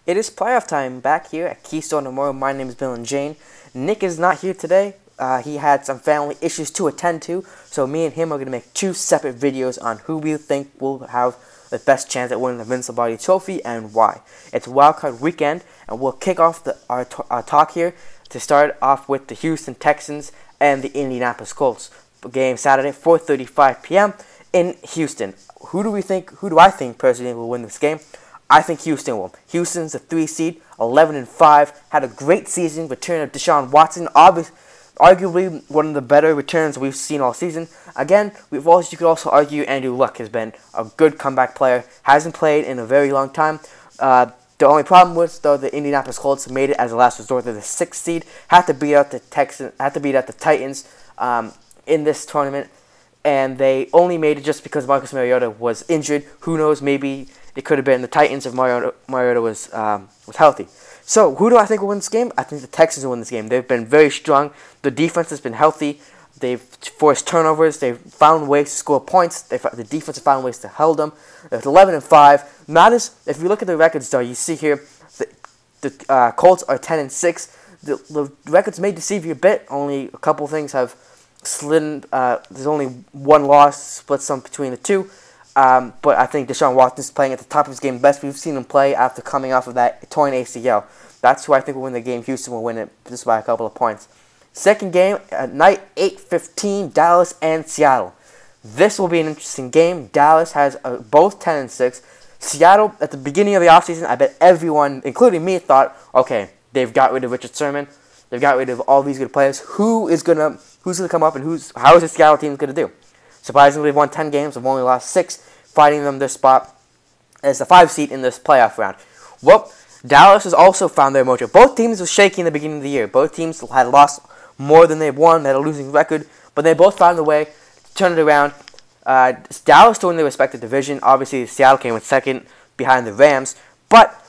It is playoff time back here at Keystone Memorial. My name is Millan. Nick is not here today. He had some family issues to attend to, so me and him are going to make two separate videos on who we think will have the best chance at winning the Vince Lombardi Trophy and why. It's wildcard weekend, and we'll kick off our talk here to start off with the Houston Texans and the Indianapolis Colts. Game Saturday, 4:35 p.m. in Houston. Who do I think personally will win this game? I think Houston will. Houston's a 3 seed, 11-5, had a great season. Return of Deshaun Watson, arguably one of the better returns we've seen all season. Again, you could also argue Andrew Luck has been a good comeback player. Hasn't played in a very long time. The only problem was, though, the Indianapolis Colts made it as a last resort. They're the 6th seed. Had to beat out the Titans in this tournament, and they only made it just because Marcus Mariota was injured. Who knows? Maybe it could have been the Titans if Mariota was healthy. So, who do I think will win this game? I think the Texans will win this game. They've been very strong. The defense has been healthy. They've forced turnovers. They've found ways to score points. The defense has found ways to hold them. It's 11-5. If you look at the records, though, you see here the Colts are 10-6. The records may deceive you a bit. Only a couple things have slid. There's only one loss, split some between the two. But I think Deshaun Watson's playing at the top of his game. Best we've seen him play after coming off of that torn ACL. That's who I think will win the game. Houston will win it just by a couple of points. Second game at night, 8:15, Dallas and Seattle. This will be an interesting game. Dallas has both 10-6. Seattle, at the beginning of the offseason, I bet everyone, including me, thought, okay, they've got rid of Richard Sherman. They've got rid of all these good players. Who's gonna come up and how is the Seattle team gonna do? Surprisingly, they've won 10 games. They've only lost 6, fighting them this spot as the 5 seed in this playoff round. Well, Dallas has also found their mojo. Both teams were shaky in the beginning of the year. Both teams had lost more than they've won. They had a losing record, but they both found a way to turn it around. Dallas still in their respective division. Obviously, Seattle came in second behind the Rams, but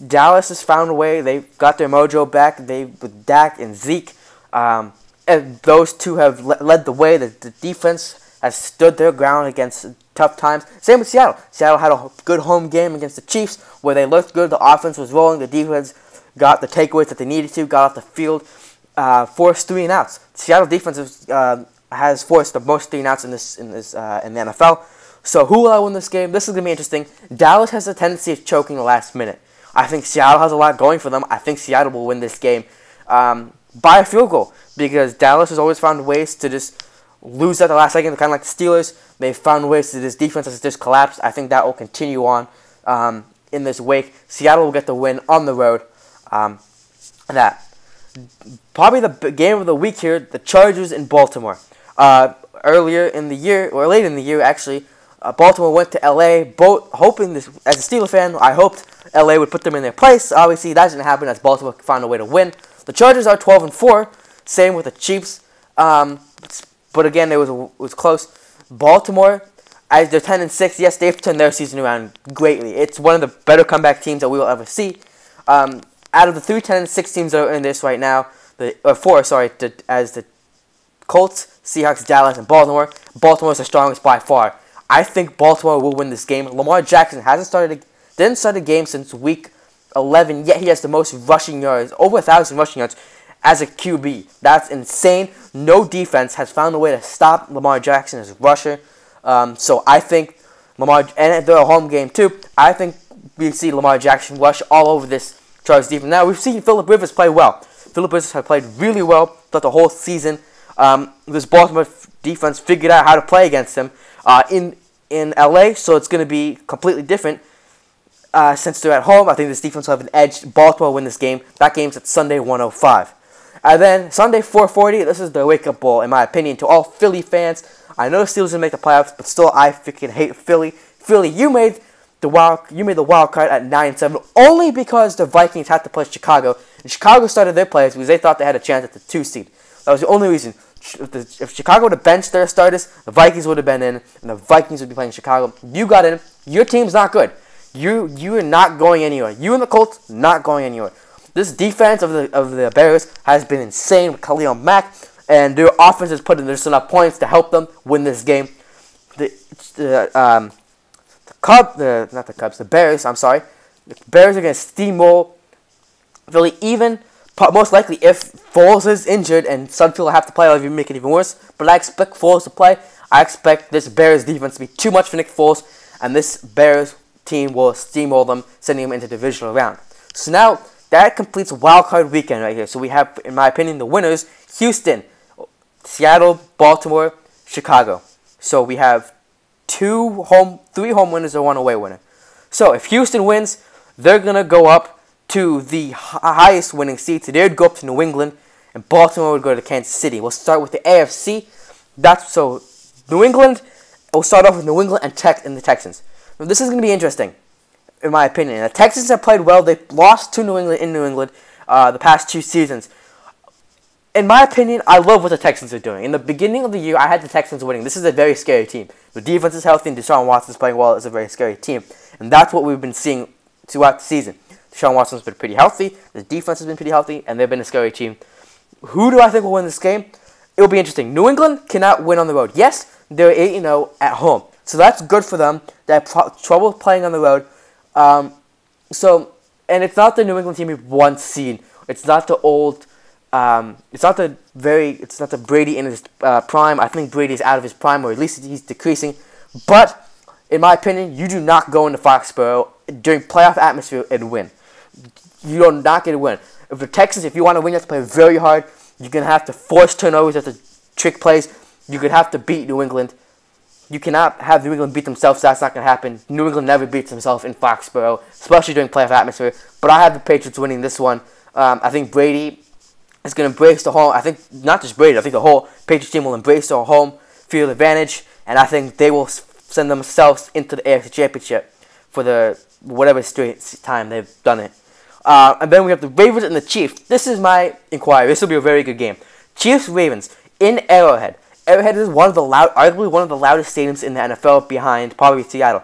Dallas has found a way. They've got their mojo back. With Dak and Zeke, and those two have led the way. The defense has stood their ground against tough times. Same with Seattle. Seattle had a good home game against the Chiefs where they looked good. The offense was rolling. The defense got the takeaways that they needed to, got off the field, forced 3 and outs. Seattle defense has forced the most 3 and outs in the NFL. So who will win this game? This is going to be interesting. Dallas has a tendency of choking the last minute. I think Seattle has a lot going for them. I think Seattle will win this game by a field goal because Dallas has always found ways to just lose at the last second, kind of like the Steelers. They've found ways to this defense has just collapsed. I think that will continue on in this wake. Seattle will get the win on the road. Probably the game of the week here, the Chargers in Baltimore. Earlier in the year, or late in the year actually, Baltimore went to LA, hoping this. As a Steelers fan, I hoped LA would put them in their place. Obviously, that didn't happen as Baltimore found a way to win. The Chargers are 12-4. Same with the Chiefs. But again, it was close. Baltimore, as they're 10-6, yes, they've turned their season around greatly. It's one of the better comeback teams that we will ever see. Out of the 3 10-6 teams that are in this right now, as the Colts, Seahawks, Dallas, and Baltimore, Baltimore is the strongest by far. I think Baltimore will win this game. Lamar Jackson didn't start a game since week 11, yet he has the most rushing yards, over 1,000 rushing yards as a QB. That's insane. No defense has found a way to stop Lamar Jackson as a rusher. So I think and they're a home game too. I think we see Lamar Jackson rush all over this Chargers defense. Now, we've seen Phillip Rivers play well. Phillip Rivers has played really well throughout the whole season. This Baltimore defense figured out how to play against him in LA, so it's going to be completely different since they're at home. I think this defense will have an edge. Baltimore will win this game. That game's at Sunday, 1:05. And then Sunday, 4:40, this is the wake-up ball, in my opinion, to all Philly fans. I know the Steelers didn't make the playoffs, but still, I freaking hate Philly. Philly, you made the wild card at 9-7 only because the Vikings had to play Chicago, and Chicago started their plays because they thought they had a chance at the 2 seed. That was the only reason. If Chicago would have benched their starters, the Vikings would have been in, and the Vikings would be playing Chicago. You got in. Your team's not good. You are not going anywhere. You and the Colts not going anywhere. This defense of the Bears has been insane with Khalil Mack, and their offense has put in just enough points to help them win this game. The Bears, The Bears are going to steamroll Philly, even most likely if Foles is injured and Sudfeld will have to play, it'll make it even worse. But I expect Foles to play. I expect this Bears defense to be too much for Nick Foles, and this Bears team will steamroll them, sending them into the divisional round. So now that completes Wild Card Weekend right here. So we have, in my opinion, the winners: Houston, Seattle, Baltimore, Chicago. So we have three home winners and one away winner. So if Houston wins, they're gonna go up to the highest winning seed. So they'd go up to New England, and Baltimore would go to Kansas City. We'll start with the AFC. So New England. We'll start off with New England and the Texans. Now, this is gonna be interesting, in my opinion. The Texans have played well. They lost to New England in New England the past 2 seasons. In my opinion, I love what the Texans are doing. In the beginning of the year, I had the Texans winning. This is a very scary team. The defense is healthy, and Deshaun Watson is playing well. It's a very scary team. And that's what we've been seeing throughout the season. Deshaun Watson's been pretty healthy. The defense has been pretty healthy, and they've been a scary team. Who do I think will win this game? It'll be interesting. New England cannot win on the road. Yes, they're 8-0 at home. So that's good for them. They have trouble playing on the road. And it's not the New England team we've once seen. It's not the old... It's not the Brady in his prime. I think Brady's out of his prime, or at least he's decreasing. But in my opinion, you do not go into Foxborough during playoff atmosphere and win. You are not going to win. If the Texans, if you want to win, you have to play very hard. You're going to have to force turnovers, you have to trick plays. You're going to have to beat New England. You cannot have New England beat themselves. That's not going to happen. New England never beats themselves in Foxborough, especially during playoff atmosphere. But I have the Patriots winning this one. I think Brady is going to embrace the home. I think not just Brady. I think the whole Patriots team will embrace their home field advantage, and I think they will send themselves into the AFC Championship for the whatever straight time they've done it. And then we have the Ravens and the Chiefs. This is my inquiry. This will be a very good game. Chiefs-Ravens in Arrowhead. Arrowhead is arguably one of the loudest stadiums in the NFL, behind probably Seattle.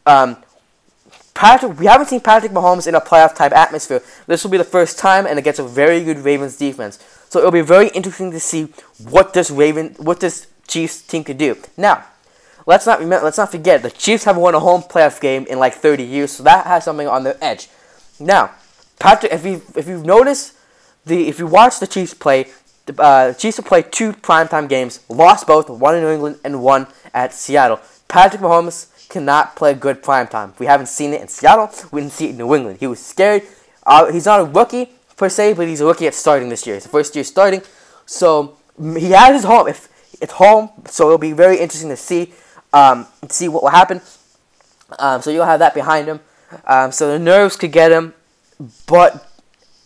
We haven't seen Patrick Mahomes in a playoff-type atmosphere. This will be the first time, and against a very good Ravens defense. So it'll be very interesting to see what this Chiefs team could do. Now, let's not forget the Chiefs haven't won a home playoff game in like 30 years, so that has something on their edge. Now, Patrick, if you've noticed, if you watch the Chiefs play, the Chiefs have played 2 primetime games, lost both, one in New England and one at Seattle. Patrick Mahomes cannot play good primetime. We haven't seen it in Seattle. We didn't see it in New England. He was scared. He's not a rookie per se, but he's a rookie at starting this year. It's the first year starting, so he has his home. If it's home, so it'll be very interesting to see what will happen. So you'll have that behind him. So the nerves could get him, but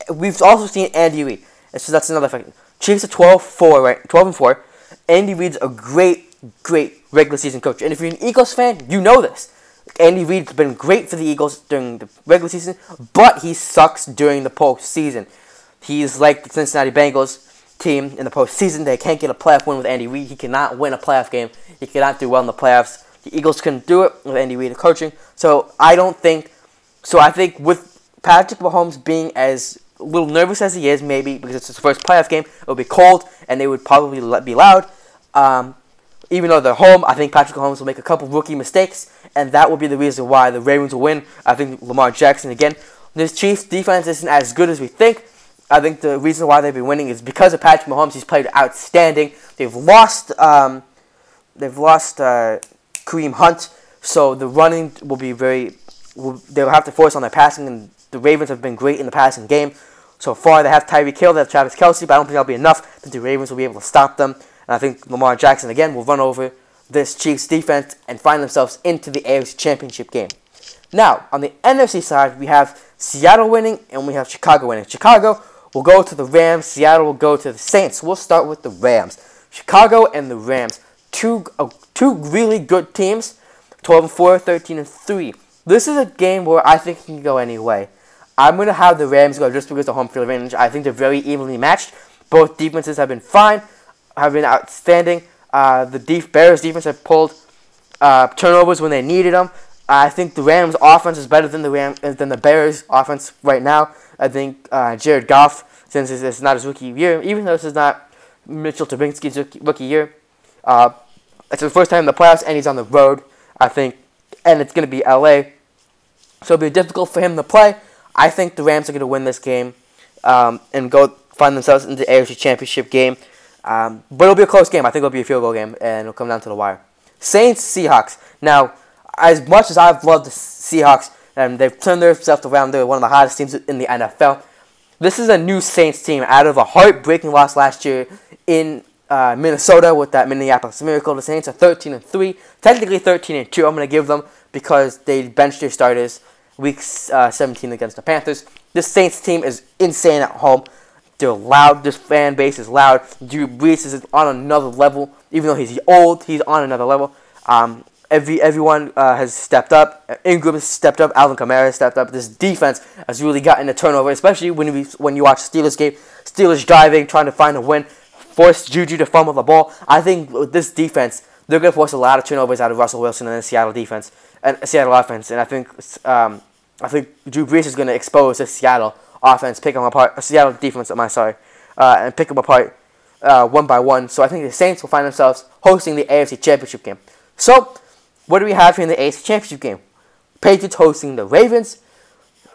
we've also seen Andy Reid. So that's another factor. Chiefs are 12-4, right? 12-4. Andy Reid's a great regular season coach. And if you're an Eagles fan, you know this. Andy Reid's been great for the Eagles during the regular season, but he sucks during the postseason. He's like the Cincinnati Bengals team in the postseason. They can't get a playoff win with Andy Reid. He cannot win a playoff game. He cannot do well in the playoffs. The Eagles couldn't do it with Andy Reid coaching. So I think with Patrick Mahomes being as a little nervous as he is, maybe because it's his first playoff game, it'll be cold and they would probably be loud. Even though they're home, I think Patrick Mahomes will make a couple rookie mistakes, and that will be the reason why the Ravens will win. I think Lamar Jackson, again, this Chiefs defense isn't as good as we think. I think the reason why they've been winning is because of Patrick Mahomes. He's played outstanding. They've lost Kareem Hunt, so the running will be they'll have to force on their passing, and the Ravens have been great in the passing game. So far, they have Tyreek Hill, they have Travis Kelce, but I don't think that'll be enough. I think the Ravens will be able to stop them. And I think Lamar Jackson, again, will run over this Chiefs defense and find themselves into the AFC Championship game. Now, on the NFC side, we have Seattle winning and we have Chicago winning. Chicago will go to the Rams. Seattle will go to the Saints. We'll start with the Rams. Chicago and the Rams. Two really good teams. 12-4, 13-3. This is a game where I think it can go any way. I'm going to have the Rams go just because of home field advantage. I think they're very evenly matched. Both defenses have been fine. Have been outstanding. The Bears defense have pulled turnovers when they needed them. I think the Rams offense is better than the Bears offense right now. I think Jared Goff, since it's not his rookie year, even though this is not Mitchell Trubisky's rookie year, it's the first time in the playoffs and he's on the road. I think, and it's going to be LA. so it'll be difficult for him to play. I think the Rams are going to win this game and go find themselves in the AFC Championship game. But it'll be a close game. I think it'll be a field goal game, and it'll come down to the wire. Saints, Seahawks. Now, as much as I've loved the Seahawks, and they've turned themselves around, they're one of the hottest teams in the NFL. This is a new Saints team out of a heartbreaking loss last year in Minnesota with that Minneapolis Miracle. The Saints are 13-3, technically 13-2. I'm going to give them because they benched their starters week 17 against the Panthers. This Saints team is insane at home. They're loud. This fan base is loud. Drew Brees is on another level. Even though he's old, he's on another level. Everyone has stepped up. Ingram has stepped up. Alvin Kamara has stepped up. This defense has really gotten a turnover, especially when you watch Steelers game. Steelers driving, trying to find a win, force Juju to fumble the ball. I think with this defense, they're going to force a lot of turnovers out of Russell Wilson and the Seattle defense and Seattle offense. And I think Drew Brees is going to expose the Seattle offense, pick them apart. Seattle defense, and pick them apart one by one. So I think the Saints will find themselves hosting the AFC Championship game. So, what do we have here in the AFC Championship game? Patriots hosting the Ravens,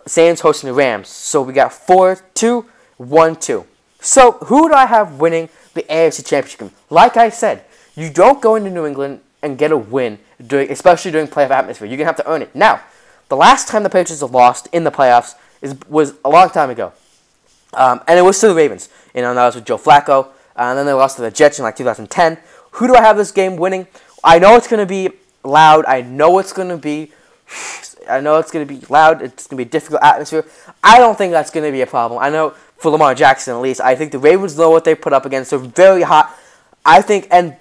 Saints hosting the Rams. So we got 4-2, 1-2. So, who do I have winning the AFC Championship game? Like I said, you don't go into New England and get a win, especially during playoff atmosphere. You're going to have to earn it. Now, the last time the Patriots have lost in the playoffs was a long time ago. And it was to the Ravens. That was with Joe Flacco. And then they lost to the Jets in 2010. Who do I have this game winning? I know it's going to be loud. I know it's going to be loud. It's going to be a difficult atmosphere. I don't think that's going to be a problem. I know for Lamar Jackson, at least. I think the Ravens know what they put up against. They're very hot. I think, and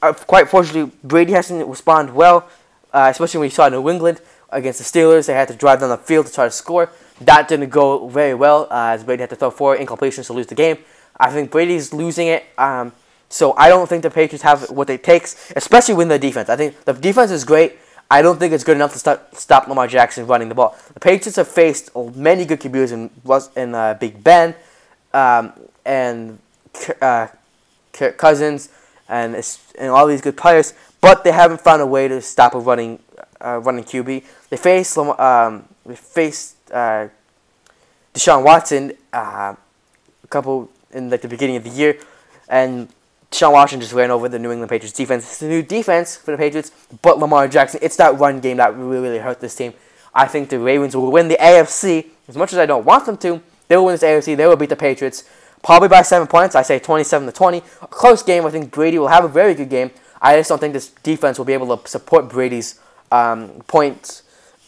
quite fortunately, Brady hasn't responded well, especially when you saw New England against the Steelers. They had to drive down the field to try to score. That didn't go very well, as Brady had to throw 4 incompletions to lose the game. I think Brady's losing it. So I don't think the Patriots have what it takes, especially with the defense. I think the defense is great. I don't think it's good enough to stop Lamar Jackson running the ball. The Patriots have faced many good QBs in Big Ben and Kirk Cousins and all these good players, but they haven't found a way to stop a running QB. They faced Deshaun Watson a couple in the beginning of the year, and Deshaun Watson just ran over the New England Patriots defense. It's a new defense for the Patriots, but Lamar Jackson, it's that run game that really hurt this team. I think the Ravens will win the AFC. As much as I don't want them to, they will win this AFC. They will beat the Patriots, probably by 7 points. I say 27-20. A close game. I think Brady will have a very good game. I just don't think this defense will be able to support Brady's points,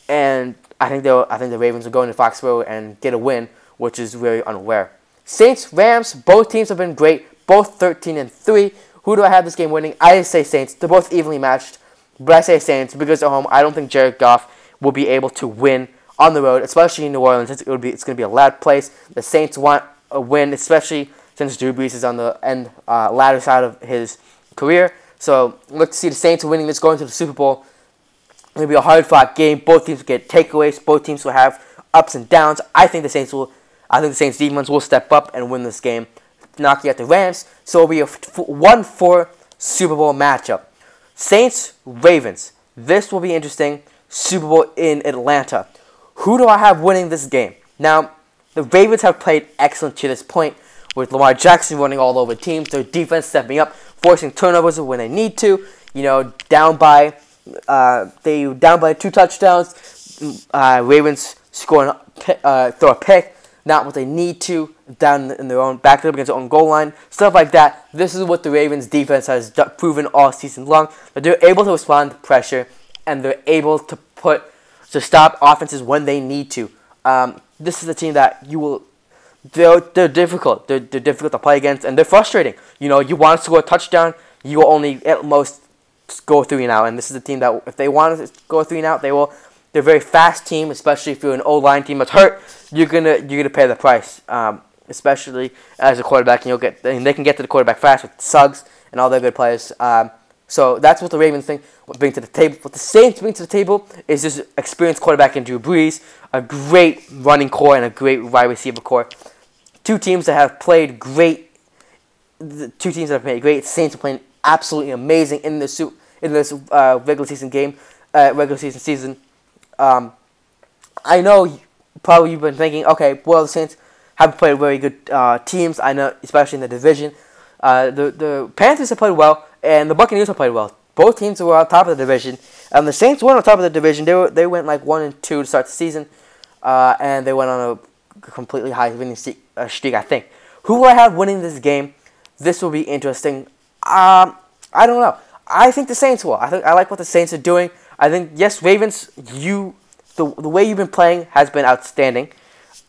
and I think the Ravens will go into Foxborough and get a win, which is very unaware. Saints, Rams, both teams have been great. Both 13-3. Who do I have this game winning? I just say Saints. They're both evenly matched, but I say Saints because at home. I don't think Jared Goff will be able to win on the road, especially in New Orleans. It's going to be a loud place. The Saints want a win, especially since Drew Brees is on the latter side of his career. So look to see the Saints winning this, going to the Super Bowl. It'll be a hard-fought game. Both teams will get takeaways. Both teams will have ups and downs. I think the Saints defense will step up and win this game, knocking out the Rams. So it'll be a 1-4 Super Bowl matchup. Saints, Ravens. This will be interesting. Super Bowl in Atlanta. Who do I have winning this game? Now, the Ravens have played excellent to this point, with Lamar Jackson running all over teams. Their defense stepping up, forcing turnovers when they need to. Down by 2 touchdowns. Ravens throw a pick. Not what they need to, down in their own, back up against their own goal line, stuff like that. This is what the Ravens defense has proven all season long, that they're able to respond to pressure, and they're able to stop offenses when they need to. This is a team that they're difficult. They're difficult to play against, and they're frustrating. You want to score a touchdown, you will only at most go 3 and out, and this is a team that if they want to go 3 and out, they will. They're a very fast team, especially if you're an O-line team that's hurt. You're gonna pay the price, especially as a quarterback, and they can get to the quarterback fast with Suggs and all their good players. So that's what the Ravens bring to the table. What the Saints bring to the table is this experienced quarterback in Drew Brees, a great running core, and a great wide receiver core. Two teams that have played great. Saints are playing absolutely amazing in this regular season game, regular season. I know probably you've been thinking, okay, well, the Saints haven't played very good teams. I know, especially in the division. The Panthers have played well, and the Buccaneers have played well. Both teams were on top of the division. The Saints were on top of the division. They went like 1-2 to start the season, and they went on a completely high winning streak. I think. Who will I have winning this game? This will be interesting. I don't know. I think the Saints will. I like what the Saints are doing. I think, yes, Ravens, the way you've been playing has been outstanding.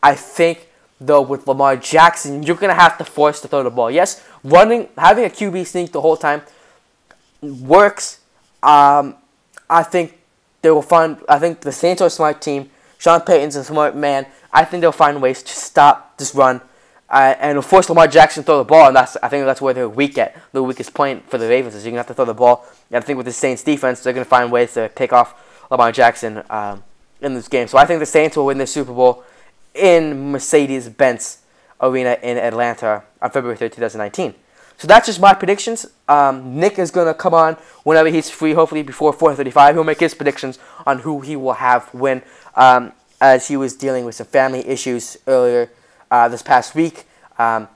I think, though, with Lamar Jackson, you're going to have to force to throw the ball. Yes, having a QB sneak the whole time works. I think they will find. I think the Saints are a smart team. Sean Payton's a smart man. I think they'll find ways to stop this run and force Lamar Jackson to throw the ball. And I think that's where they're weak at. The weakest point for the Ravens is you're going to have to throw the ball. And I think with the Saints defense, they're going to find ways to pick off Lamar Jackson in this game. So I think the Saints will win the Super Bowl in Mercedes-Benz Arena in Atlanta on February 3rd, 2019. So that's just my predictions. Nick is going to come on whenever he's free, hopefully before 4:35. He'll make his predictions on who he will have win, as he was dealing with some family issues earlier this past week. But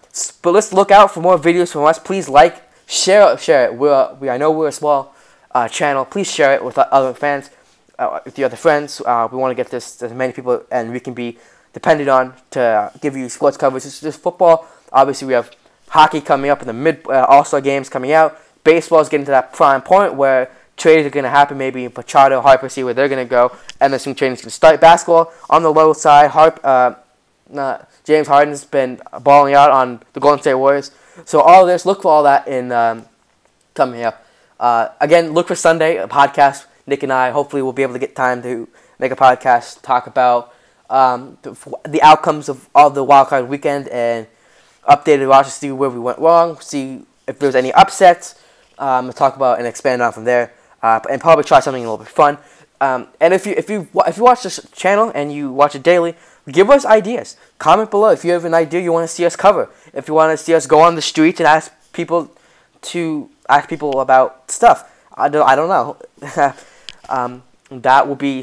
let's look out for more videos from us. Please like, share it. I know we're a small channel. Please share it with other fans, with your other friends. We want to get this to as many people and we can be depended on to give you sports coverage. It's just football. Obviously, we have hockey coming up in the mid All-Star games coming out. Baseball is getting to that prime point where trades are going to happen. Maybe in Machado, Harper, see where they're going to go, and then some trades can start. Basketball on the low side. James Harden's been balling out on the Golden State Warriors. So all this, look for all that in coming up. Again, look for Sunday a podcast. Nick and I hopefully will be able to get time to make a podcast, talk about the outcomes of all the wild card weekend and updated rosters, see where we went wrong, see if there's any upsets, talk about and expand on from there, and probably try something a little bit fun. And if you watch this channel and you watch it daily, give us ideas. Comment below if you have an idea you want to see us cover. If you want to see us go on the streets and ask people about stuff, I don't know. That will be.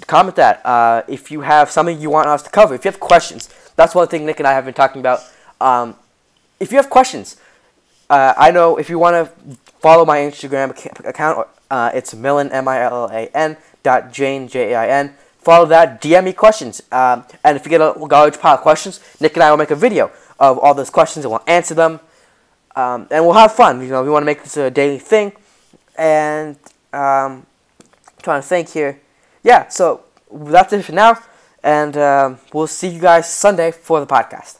Comment that. If you have something you want us to cover, if you have questions, that's one thing Nick and I have been talking about. If you have questions, I know if you want to follow my Instagram account, it's Millan, Millan .Jain, Jain. Follow that, DM me questions. And if you get a large pile of questions, Nick and I will make a video of all those questions and we'll answer them. And we'll have fun. You know, we want to make this a daily thing. And I'm trying to think here. Yeah, so that's it for now. And we'll see you guys Sunday for the podcast.